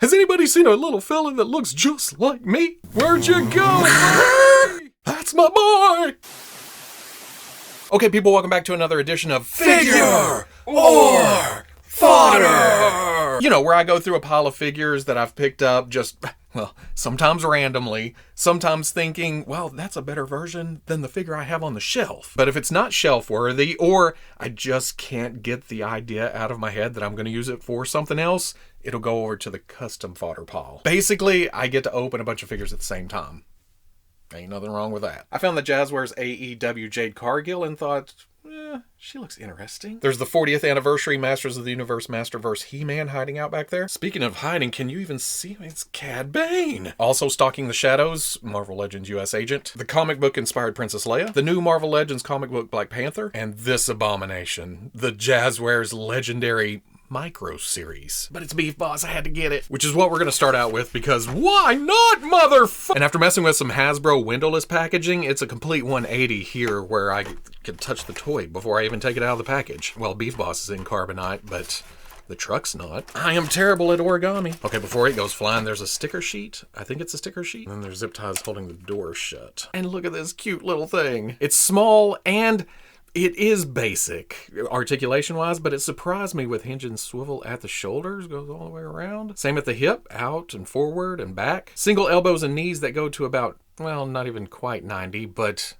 Has anybody seen a little fella that looks just like me? Where'd you go, buddy? That's my boy! Okay, people, welcome back to another edition of Figure or Fodder! You know, where I go through a pile of figures that I've picked up just, well, sometimes randomly, sometimes thinking, well, that's a better version than the figure I have on the shelf. But if it's not shelf-worthy, or I just can't get the idea out of my head that I'm going to use it for something else, it'll go over to the custom fodder pile. Basically, I get to open a bunch of figures at the same time. Ain't nothing wrong with that. I found the Jazwares AEW Jade Cargill and thought, she looks interesting. There's the 40th anniversary Masters of the Universe Masterverse He-Man hiding out back there. Speaking of hiding, can you even see him? It's Cad Bane. Also stalking the shadows, Marvel Legends USAgent. The comic book inspired Princess Leia. The new Marvel Legends comic book Black Panther. And this abomination, the Jazwares legendary Micro series. But it's Beef Boss, I had to get it. Which is what we're gonna start out with, because why not, motherfucker? And after messing with some Hasbro windowless packaging, it's a complete 180 here where I can touch the toy before I even take it out of the package. Well, Beef Boss is in carbonite, but the truck's not. I am terrible at origami. Okay, before it goes flying, there's a sticker sheet. I think it's a sticker sheet. And then there's zip ties holding the door shut. And look at this cute little thing. It's small and it is basic articulation-wise, but it surprised me with hinge and swivel at the shoulders, goes all the way around. Same at the hip, out and forward and back. Single elbows and knees that go to about, well, not even quite 90, but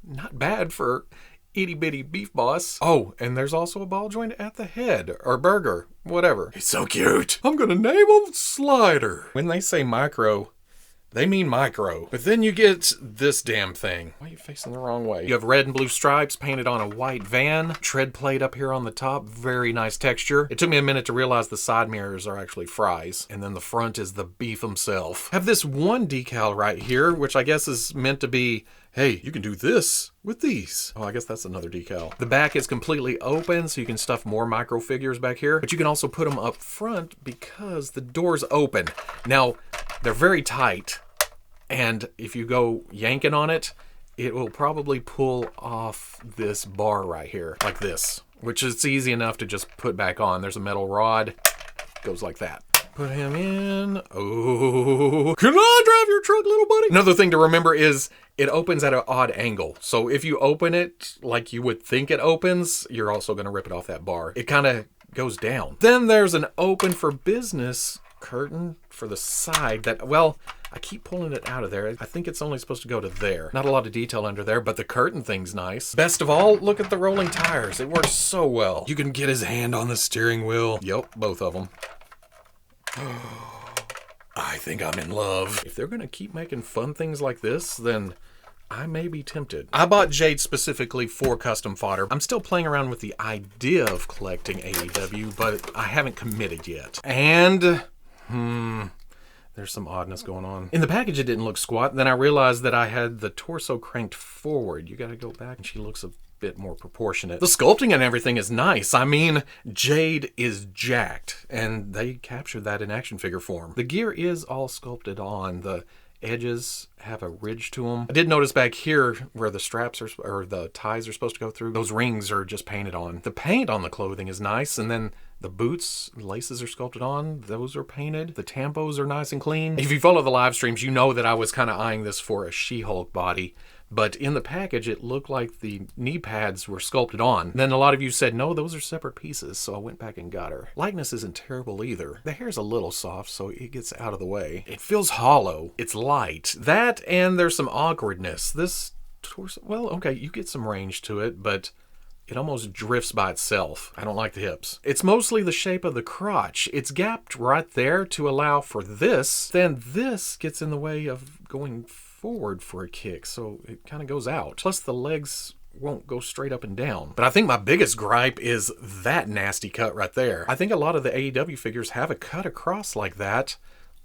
not bad for itty-bitty Beef Boss. Oh, and there's also a ball joint at the head, or burger, whatever. It's so cute. I'm gonna name him Slider. When they say micro, they mean micro. But then you get this damn thing. Why are you facing the wrong way? You have red and blue stripes painted on a white van. Tread plate up here on the top. Very nice texture. It took me a minute to realize the side mirrors are actually fries. And then the front is the beef himself. Have this one decal right here, which I guess is meant to be, hey, you can do this with these. Oh, I guess that's another decal. The back is completely open, so you can stuff more micro figures back here. But you can also put them up front because the door's open. Now, they're very tight. And if you go yanking on it, it will probably pull off this bar right here, like this, which is easy enough to just put back on. There's a metal rod, goes like that. Put him in. Oh, can I drive your truck, little buddy? Another thing to remember is it opens at an odd angle. So if you open it like you would think it opens, you're also going to rip it off that bar. It kind of goes down. Then there's an open for business curtain for the side that, well, I keep pulling it out of there. I think it's only supposed to go to there. Not a lot of detail under there, but the curtain thing's nice. Best of all, look at the rolling tires. It works so well. You can get his hand on the steering wheel. Yep, both of them. I think I'm in love. If they're gonna keep making fun things like this, then I may be tempted. I bought Jade specifically for custom fodder. I'm still playing around with the idea of collecting AEW, but I haven't committed yet. And, there's some oddness going on. In the package, it didn't look squat. Then I realized that I had the torso cranked forward. You gotta go back, and she looks a bit more proportionate. The sculpting and everything is nice. I mean, Jade is jacked, and they captured that in action figure form. The gear is all sculpted on. The edges have a ridge to them. I did notice back here where the straps are, or the ties are supposed to go through, those rings are just painted on. The paint on the clothing is nice, and then the boots, laces are sculpted on. Those are painted. The tampos are nice and clean. If you follow the live streams, you know that I was kind of eyeing this for a She-Hulk body. But in the package, it looked like the knee pads were sculpted on. Then a lot of you said, no, those are separate pieces. So I went back and got her. Likeness isn't terrible either. The hair's a little soft, so it gets out of the way. It feels hollow. It's light. That, and there's some awkwardness. This torso, well, okay, you get some range to it, but it almost drifts by itself. I don't like the hips. It's mostly the shape of the crotch. It's gapped right there to allow for this. Then this gets in the way of going forward for a kick, so it kind of goes out. Plus the legs won't go straight up and down. But I think my biggest gripe is that nasty cut right there. I think a lot of the AEW figures have a cut across like that,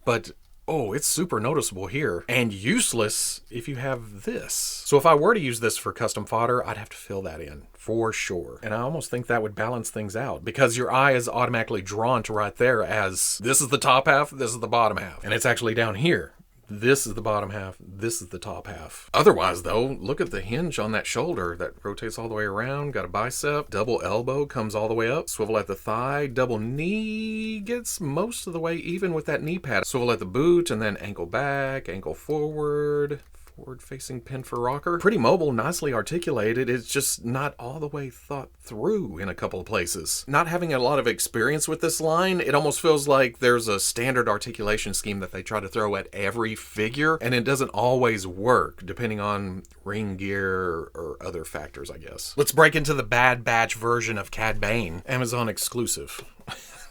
but oh, it's super noticeable here. And useless if you have this. So if I were to use this for custom fodder, I'd have to fill that in for sure. And I almost think that would balance things out because your eye is automatically drawn to right there as this is the top half, this is the bottom half. And it's actually down here. This is the bottom half. This is the top half. Otherwise, though, look at the hinge on that shoulder that rotates all the way around. Got a bicep. Double elbow comes all the way up. Swivel at the thigh. Double knee gets most of the way even with that knee pad. Swivel at the boot and then ankle back, ankle forward. Forward-facing pin for rocker. Pretty mobile, nicely articulated. It's just not all the way thought through in a couple of places. Not having a lot of experience with this line, it almost feels like there's a standard articulation scheme that they try to throw at every figure, and it doesn't always work, depending on ring gear or other factors, I guess. Let's break into the Bad Batch version of Cad Bane. Amazon exclusive.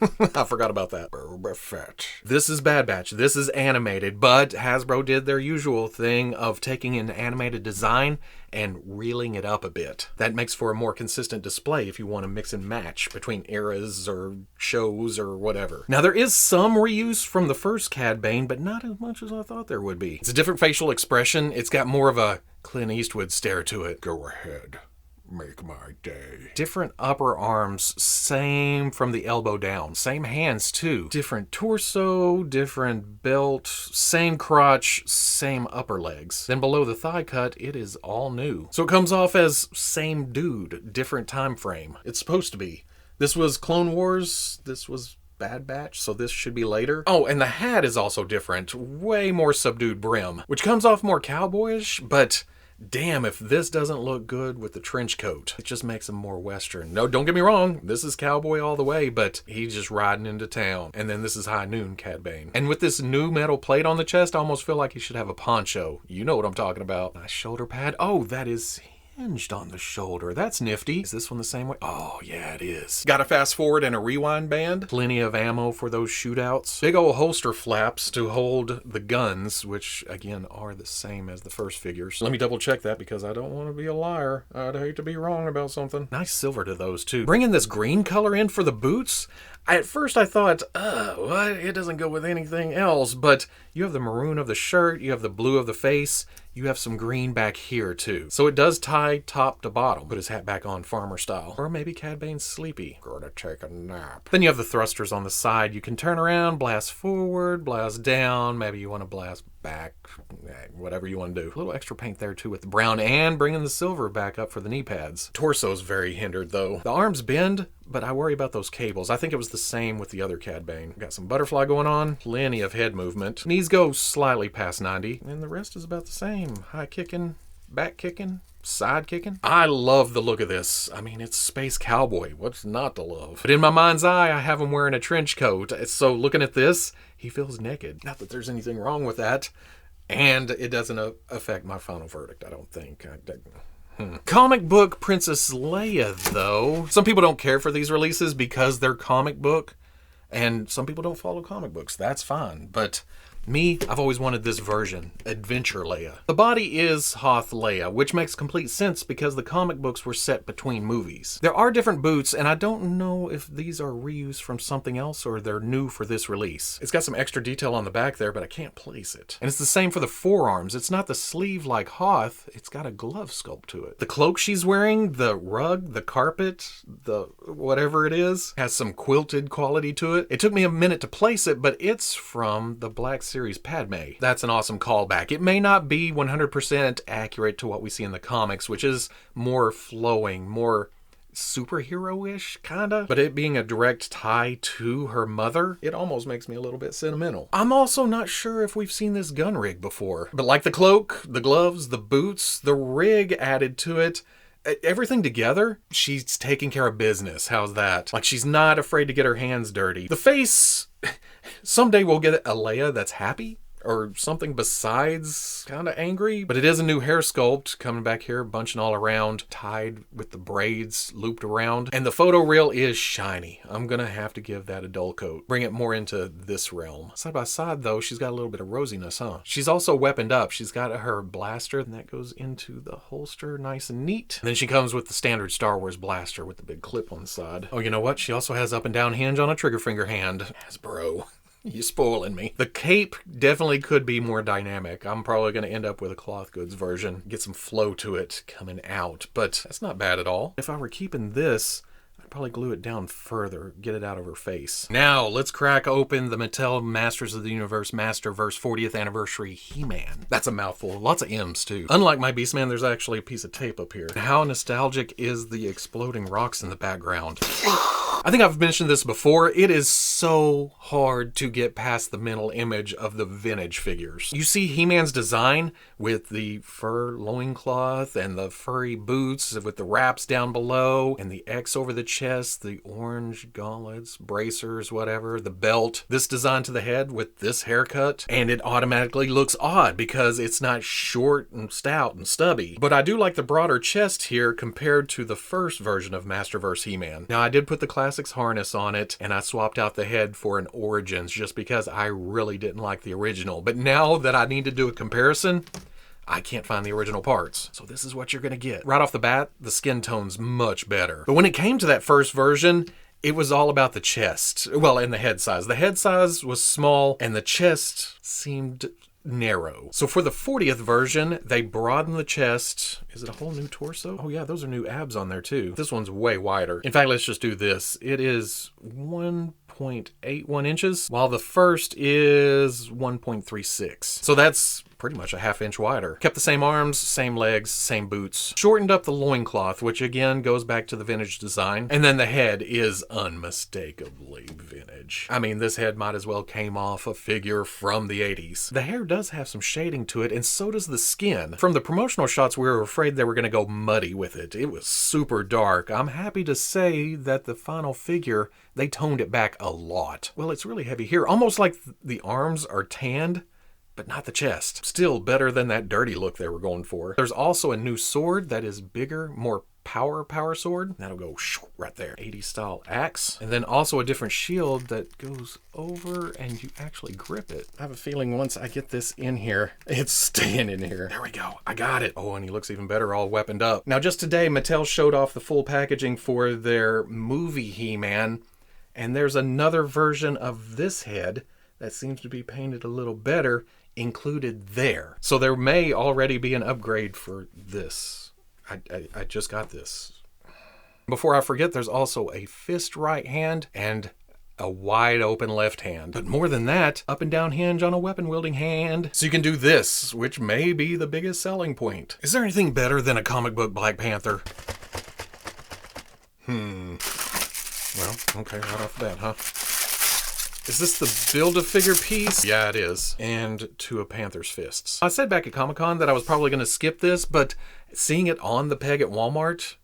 I forgot about that. Boba Fett. This is Bad Batch. This is animated, but Hasbro did their usual thing of taking an animated design and reeling it up a bit. That makes for a more consistent display if you want to mix and match between eras or shows or whatever. Now, there is some reuse from the first Cad Bane, but not as much as I thought there would be. It's a different facial expression. It's got more of a Clint Eastwood stare to it. Go ahead. Make my day. Different upper arms, same from the elbow down. Same hands too. Different torso, different belt, same crotch, same upper legs. Then below the thigh cut, it is all new. So it comes off as same dude, different time frame. It's supposed to be. This was Clone Wars, this was Bad Batch, so this should be later. Oh, and the hat is also different. Way more subdued brim, which comes off more cowboyish, but damn, if this doesn't look good with the trench coat. It just makes him more Western. No, don't get me wrong. This is cowboy all the way, but he's just riding into town. And then this is High Noon Cad Bane. And with this new metal plate on the chest, I almost feel like he should have a poncho. You know what I'm talking about. Nice shoulder pad. Oh, that is hinged on the shoulder. That's nifty. Is this one the same way? Oh, yeah, it is. Got a fast forward and a rewind band. Plenty of ammo for those shootouts. Big old holster flaps to hold the guns, which, again, are the same as the first figures. Let me double check that because I don't want to be a liar. I'd hate to be wrong about something. Nice silver to those, too. Bringing this green color in for the boots. At first I thought, what? It doesn't go with anything else, but you have the maroon of the shirt, you have the blue of the face, you have some green back here too. So it does tie top to bottom. Put his hat back on farmer style. Or maybe Cad Bane's sleepy. Gonna take a nap. Then you have the thrusters on the side. You can turn around, blast forward, blast down. Maybe you want to blast back, whatever you want to do. A little extra paint there too with the brown and bringing the silver back up for the knee pads. Torso's very hindered though. The arms bend, but I worry about those cables. I think it was the same with the other Cad Bane. Got some butterfly going on, plenty of head movement. Knees go slightly past 90, and the rest is about the same. High kicking, back kicking, side kicking. I love the look of this. I mean, it's Space Cowboy. What's not to love? But in my mind's eye, I have him wearing a trench coat. So looking at this, he feels naked. Not that there's anything wrong with that. And it doesn't affect my final verdict, I don't think. Comic book Princess Leia, though. Some people don't care for these releases because they're comic book. And some people don't follow comic books. That's fine. But me, I've always wanted this version, Adventure Leia. The body is Hoth Leia, which makes complete sense because the comic books were set between movies. There are different boots, and I don't know if these are reused from something else or they're new for this release. It's got some extra detail on the back there, but I can't place it. And it's the same for the forearms. It's not the sleeve like Hoth, it's got a glove sculpt to it. The cloak she's wearing, the rug, the carpet, the whatever it is, has some quilted quality to it. It took me a minute to place it, but it's from the Black Series Padme. That's an awesome callback. It may not be 100% accurate to what we see in the comics, which is more flowing, more superhero-ish, kinda. But it being a direct tie to her mother, it almost makes me a little bit sentimental. I'm also not sure if we've seen this gun rig before. But like the cloak, the gloves, the boots, the rig added to it, everything together, she's taking care of business. How's that? Like, she's not afraid to get her hands dirty. The face, someday we'll get a Leia that's happy. Or something besides kind of angry. But it is a new hair sculpt coming back here, bunching all around, tied with the braids looped around. And the photo reel is shiny. I'm going to have to give that a dull coat. Bring it more into this realm. Side by side, though, she's got a little bit of rosiness, huh? She's also weaponed up. She's got her blaster, and that goes into the holster nice and neat. And then she comes with the standard Star Wars blaster with the big clip on the side. Oh, you know what? She also has up and down hinge on a trigger finger hand. Hasbro. You're spoiling me. The cape definitely could be more dynamic. I'm probably going to end up with a cloth goods version. Get some flow to it coming out, but that's not bad at all. If I were keeping this, I'd Probably glue it down further, get it out of her face. Now, let's crack open the Mattel Masters of the Universe Masterverse 40th Anniversary He-Man. That's a mouthful, lots of M's too. Unlike my Beastman, there's actually a piece of tape up here. How nostalgic is the exploding rocks in the background? I think I've mentioned this before. It is so hard to get past the mental image of the vintage figures. You see He-Man's design with the fur loincloth and the furry boots with the wraps down below and the X over the chest, the orange gauntlets, bracers, whatever, the belt. This design to the head with this haircut, and it automatically looks odd because it's not short and stout and stubby. But I do like the broader chest here compared to the first version of Masterverse He-Man. Now, I did put the Classics harness on it, and I swapped out the head for an Origins just because I really didn't like the original. But now that I need to do a comparison, I can't find the original parts. So this is what you're gonna get. Right off the bat, the skin tone's much better. But when it came to that first version, it was all about the chest. Well, and the head size. The head size was small, and the chest seemed narrow. So for the 40th version, they broadened the chest. Is it a whole new torso? Oh yeah, those are new abs on there too. This one's way wider. In fact, let's just do this. It is 1.81 inches, while the first is 1.36. So that's pretty much a half-inch wider. Kept the same arms, same legs, same boots. Shortened up the loincloth, which again goes back to the vintage design. And then the head is unmistakably vintage. I mean, this head might as well came off a figure from the 80s. The hair does have some shading to it, and so does the skin. From the promotional shots, we were afraid they were going to go muddy with it. It was super dark. I'm happy to say that the final figure, they toned it back a lot. Well, it's really heavy here, almost like the arms are tanned, but not the chest. Still better than that dirty look they were going for. There's also a new sword that is bigger, more power sword. That'll go right there. 80s style axe. And then also a different shield that goes over and you actually grip it. I have a feeling once I get this in here, it's staying in here. There we go. I got it. Oh, and he looks even better all weaponed up. Now just today, Mattel showed off the full packaging for their movie He-Man. And there's another version of this head that seems to be painted a little better included there. So there may already be an upgrade for this. I just got this. Before I forget, there's also a fist right hand and a wide open left hand. But more than that, up and down hinge on a weapon wielding hand. So you can do this, which may be the biggest selling point. Is there anything better than a comic book Black Panther? Well, okay, right off the bat, huh? Is this the Build-A-Figure piece? Yeah, it is. And two of Panther's fists. I said back at Comic-Con that I was probably going to skip this, but seeing it on the peg at Walmart,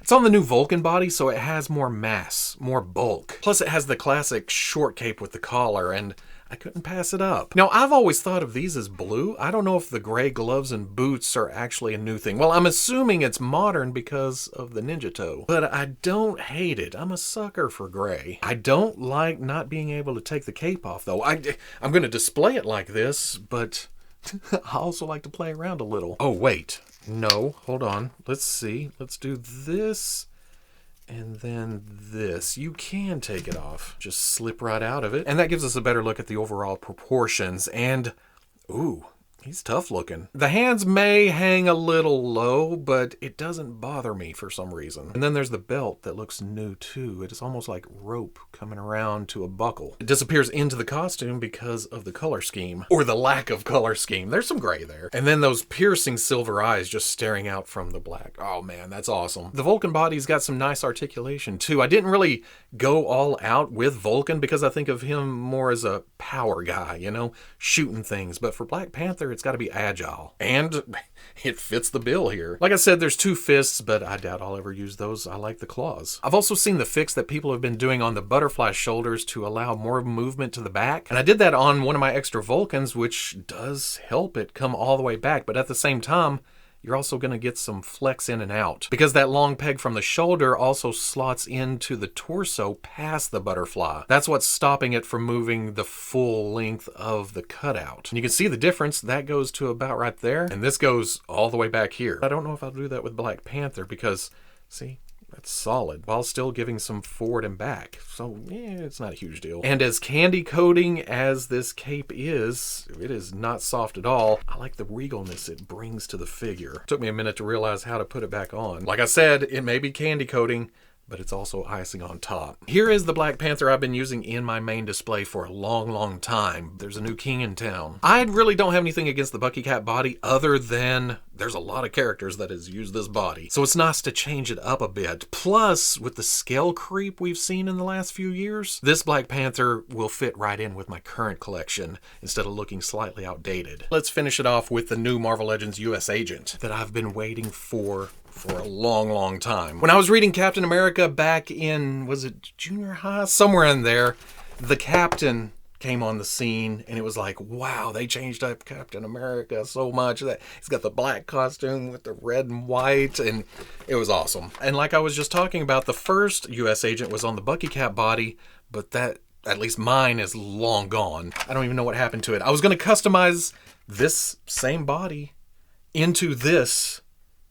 it's on the new Vulcan body, so it has more mass, more bulk. Plus it has the classic short cape with the collar, and I couldn't pass it up. Now, I've always thought of these as blue. I don't know if the gray gloves and boots are actually a new thing. Well, I'm assuming it's modern because of the ninja toe. But I don't hate it. I'm a sucker for gray. I don't like not being able to take the cape off, though. I'm going to display it like this, but I also like to play around a little. Oh, wait. No, hold on. Let's see. Let's do this. And then this. You can take it off. Just slip right out of it. And that gives us a better look at the overall proportions. And, ooh, he's tough looking. The hands may hang a little low, but it doesn't bother me for some reason. And then there's the belt that looks new too. It is almost like rope coming around to a buckle. It disappears into the costume because of the color scheme, or the lack of color scheme. There's some gray there. And then those piercing silver eyes just staring out from the black. Oh man, that's awesome. The Vulcan body's got some nice articulation too. I didn't really go all out with Vulcan because I think of him more as a power guy, you know, shooting things. But for Black Panther, it's got to be agile. And it fits the bill here. Like I said, there's two fists, but I doubt I'll ever use those. I like the claws. I've also seen the fix that people have been doing on the butterfly shoulders to allow more movement to the back. And I did that on one of my extra Vulcans, which does help it come all the way back. But at the same time, you're also going to get some flex in and out because that long peg from the shoulder also slots into the torso past the butterfly. That's what's stopping it from moving the full length of the cutout. And you can see the difference. That goes to about right there, and this goes all the way back here. I don't know if I'll do that with Black Panther because, see, That's solid, while still giving some forward and back. So, yeah, it's not a huge deal. And as candy coating as this cape is, it is not soft at all. I like the regalness it brings to the figure. It took me a minute to realize how to put it back on. Like I said, it may be candy coating, but it's also icing on top. Here is the Black Panther I've been using in my main display for a long time. There's a new king in town. I really don't have anything against the Bucky Cap body other than there's a lot of characters that has used this body. So it's nice to change it up a bit. Plus, with the scale creep we've seen in the last few years, this Black Panther will fit right in with my current collection instead of looking slightly outdated. Let's finish it off with the new Marvel Legends USAgent that I've been waiting for a long time. When I was reading Captain America back in, was it junior high? Somewhere in there, the Captain came on the scene and it was like, wow, they changed up Captain America so much that he's got the black costume with the red and white, and it was awesome. And like I was just talking about, the first USAgent was on the Bucky Cap body, but that, at least mine, is long gone. I don't even know what happened to it. I was going to customize this same body into this,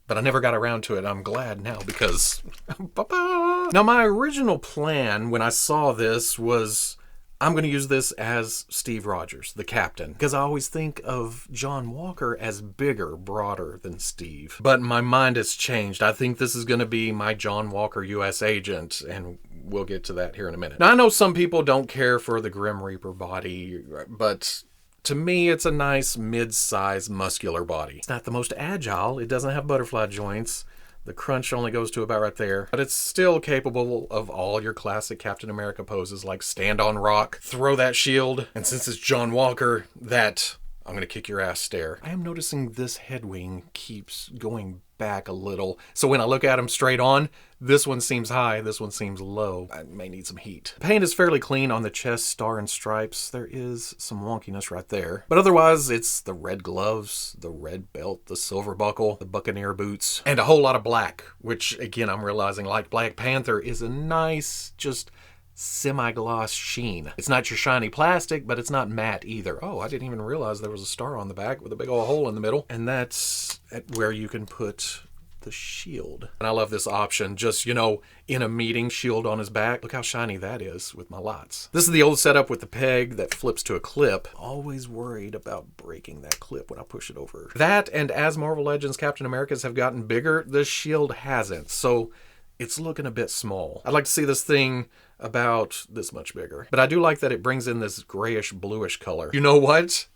but I never got around to it. I'm glad now because... Now, my original plan when I saw this was I'm going to use this as Steve Rogers, the Captain, because I always think of John Walker as bigger, broader than Steve. But my mind has changed. I think this is going to be my John Walker USAgent, and we'll get to that here in a minute. Now, I know some people don't care for the Grim Reaper body, but... to me, it's a nice mid-size muscular body. It's not the most agile. It doesn't have butterfly joints. The crunch only goes to about right there. But it's still capable of all your classic Captain America poses, like stand on rock, throw that shield, and since it's John Walker, that I'm going to kick your ass stare. I am noticing this head wing keeps going back a little. So when I look at him straight on, this one seems high, this one seems low. I may need some heat. The paint is fairly clean on the chest, star, and stripes. There is some wonkiness right there. But otherwise, it's the red gloves, the red belt, the silver buckle, the buccaneer boots, and a whole lot of black, which again, I'm realizing, like Black Panther, is a nice, just semi-gloss sheen. It's not your shiny plastic, but it's not matte either. Oh, I didn't even realize there was a star on the back with a big old hole in the middle. And that's where you can put the shield. And I love this option. Just, you know, in a meeting, shield on his back. Look how shiny that is with my lights. This is the old setup with the peg that flips to a clip. Always worried about breaking that clip when I push it over. That, and as Marvel Legends Captain Americas have gotten bigger, the shield hasn't. So it's looking a bit small. I'd like to see this thing about this much bigger. But I do like that it brings in this grayish bluish color. You know what?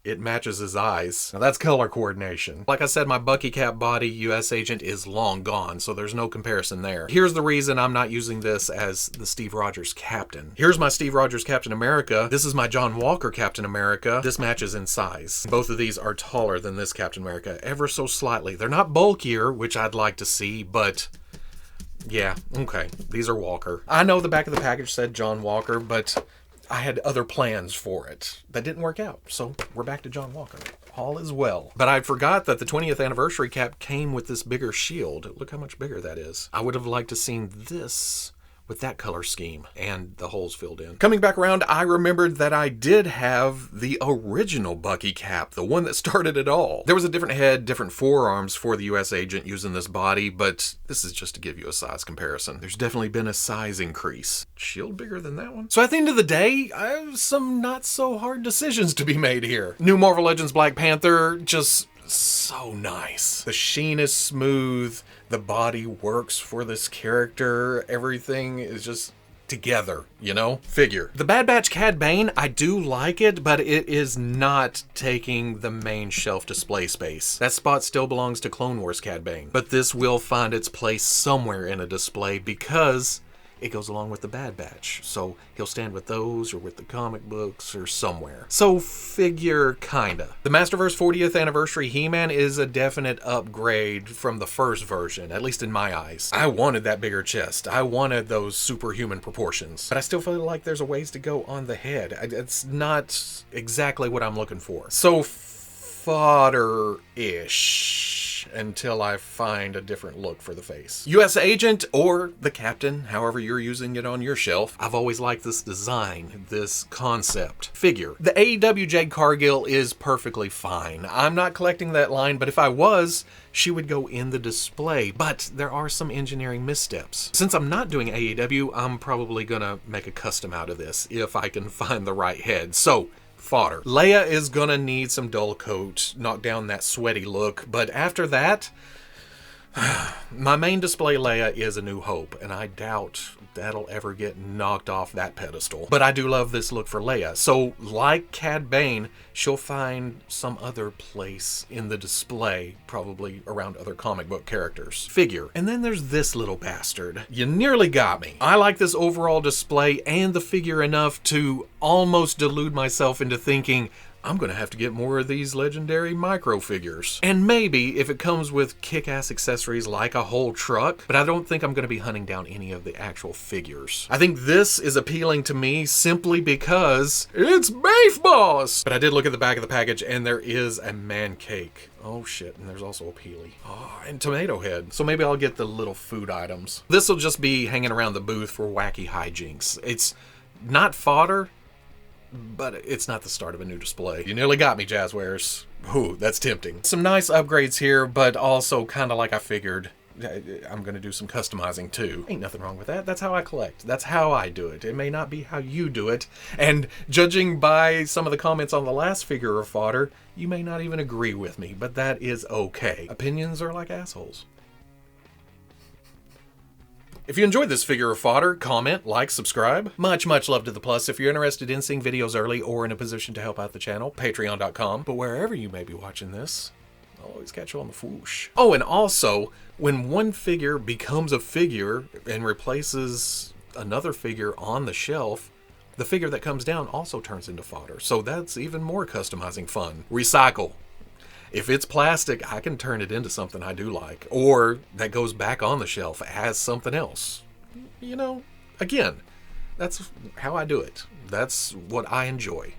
It matches his eyes. Now that's color coordination. Like I said, my Bucky Cap body USAgent is long gone, so there's no comparison there. Here's the reason I'm not using this as the Steve Rogers Captain. Here's my Steve Rogers Captain America. This is my John Walker Captain America. This matches in size. Both of these are taller than this Captain America, ever so slightly. They're not bulkier, which I'd like to see, but yeah, okay. These are Walker. I know the back of the package said John Walker, but I had other plans for it. That didn't work out, so we're back to John Walker. All is well. But I forgot that the 20th anniversary cap came with this bigger shield. Look how much bigger that is. I would have liked to seen this with that color scheme and the holes filled in. Coming back around, I remembered that I did have the original Bucky cap, the one that started it all. There was a different head, different forearms for the USAgent using this body, but this is just to give you a size comparison. There's definitely been a size increase. Shield bigger than that one. So at the end of the day, I have some not so hard decisions to be made here. New Marvel Legends Black Panther, just so nice. The sheen is smooth. The body works for this character. Everything is just together, you know? Figure. The Bad Batch Cad Bane, I do like it, but it is not taking the main shelf display space. That spot still belongs to Clone Wars Cad Bane. But this will find its place somewhere in a display because it goes along with the Bad Batch. So he'll stand with those or with the comic books or somewhere. So figure kinda. The Masterverse 40th anniversary He-Man is a definite upgrade from the first version, at least in my eyes. I wanted that bigger chest. I wanted those superhuman proportions. But I still feel like there's a ways to go on the head. It's not exactly what I'm looking for. So Fodder-ish. much until I find a different look for the face. USAgent or the Captain, however you're using it on your shelf. I've always liked this design, this concept figure. The AEW Jade Cargill is perfectly fine. I'm not collecting that line, but if I was, she would go in the display. But there are some engineering missteps. Since I'm not doing AEW, I'm probably gonna make a custom out of this if I can find the right head. So, fodder. Leia is gonna need some dull coat, knock down that sweaty look, but after that, my main display Leia is A New Hope, and I doubt that'll ever get knocked off that pedestal. But I do love this look for Leia. So, like Cad Bane, she'll find some other place in the display, probably around other comic book characters. Figure. And then there's this little bastard. You nearly got me. I like this overall display and the figure enough to almost delude myself into thinking, I'm gonna have to get more of these legendary micro figures. And maybe if it comes with kick-ass accessories like a whole truck, but I don't think I'm gonna be hunting down any of the actual figures. I think this is appealing to me simply because it's Beef Boss! But I did look at the back of the package and there is a man cake. Oh shit, and there's also a peely. Oh, and tomato head. So maybe I'll get the little food items. This will just be hanging around the booth for wacky hijinks. It's not fodder, but it's not the start of a new display. You nearly got me, Jazwares. Ooh, that's tempting. Some nice upgrades here, but also kind of like I figured, I'm going to do some customizing too. Ain't nothing wrong with that. That's how I collect. That's how I do it. It may not be how you do it. And judging by some of the comments on the last figure of fodder, you may not even agree with me, but that is okay. Opinions are like assholes. If you enjoyed this figure of fodder, comment, like, subscribe. Much love to the plus. If you're interested in seeing videos early or in a position to help out the channel, patreon.com. But wherever you may be watching this, I'll always catch you on the Fwoosh. Oh, and also, when one figure becomes a figure and replaces another figure on the shelf, the figure that comes down also turns into fodder. So that's even more customizing fun. Recycle. If it's plastic, I can turn it into something I do like. Or that goes back on the shelf as something else. You know, again, that's how I do it. That's what I enjoy.